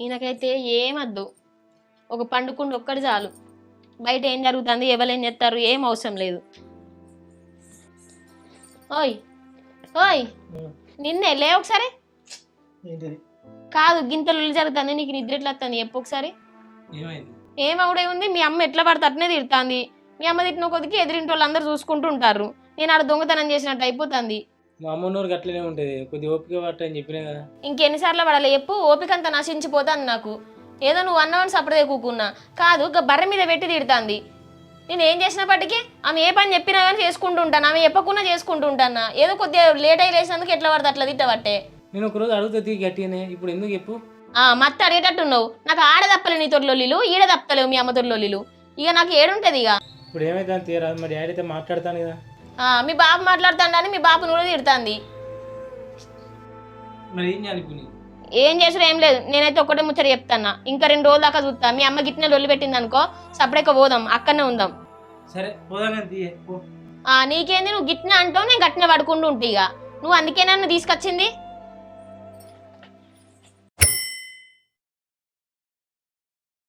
ఈయనకైతే ఏమద్దు, ఒక పండుకుండు ఒక్కటి చాలు. బయట ఏం జరుగుతుంది, ఎవరేం చేస్తారు, ఏం అవసరం లేదు. ఓయ్ ఓయ్, నిన్నే లే ఒకసారి. కాదు, గింతలు జరుగుతుంది, నీకు నిద్ర ఎట్లా వస్తుంది చెప్పు ఒకసారి. ఏమవుడే ఉంది, మీ అమ్మ ఎట్లా పడితే అట్నే తిడుతుంది. మీ అమ్మ తిట్టిన కొద్దికి ఎదిరింటి వాళ్ళు అందరు చూసుకుంటూ ఉంటారు. నేను ఆడ దొంగతనం చేసినట్టు అయిపోతుంది. మా అమ్మనూరుకి అట్లనే ఉంటుంది, కొద్దిగా ఓపిక పట్టని చెప్పినా కదా. ఇంకెన్నిసార్లు పడాలి చెప్పు, ఓపిక అంతా నశించిపోతుంది నాకు. ఏదో నువ్వు అన్నవని సపరేట్ కూకున్నా కాదు, బర్రె మీద పెట్టి తిడుతుంది. నేను ఏం చేసినప్పటికీ ఆమె ఏ పని చెప్పినా కానీ చేసుకుంటూ ఉంటాను, ఆమె చెప్పకుండా చేసుకుంటూ ఉంటాను. ఏదో కొద్దిగా లేట్ అయ్యి లేసినందుకు ఎట్లా పడితే అట్లా తిట్టబట్టే. నేను ఒకరోజు అడుగుతుంది గట్టిగానే, ఇప్పుడు ఎందుకు చెప్పు. మత్త అడిగేటట్టున్నావు. నాకు ఆడ తప్పలే నీ తొలిలోళ్ళు, ఈడ తప్పలేవు మీ అమ్మ తొలిలోళ్ళు. ఇక నాకు ఏడుంటది ఇక. ఇప్పుడు ఏమైతే తీరా, మరి డాడీ అయితే మాట్లాడతాను కదా. మీ బాబు మాట్లాడుతాడని మీ బాబు కూడా తిడుతుంది. మరి ఏం చేయాలి ఇప్పుడు? ఏం చేసినా ఏం లేదు, నేనైతే ఒక్కటే ముచ్చట చెప్తాను. ఇంకా 2 రోజుల దాకా చూస్తా. మీ అమ్మ గిట్టిన లొల్లి పెట్టింది అనుకో, సపరేట్గా పోదాం, అక్కడనే ఉందాం. సరే పోదాం. నీకేంది, నువ్వు గిట్టిన అంటావు, నేను గట్టిన పడుకుంటూ ఉంటా. ఇక నువ్వు అందుకే నన్ను తీసుకొచ్చింది.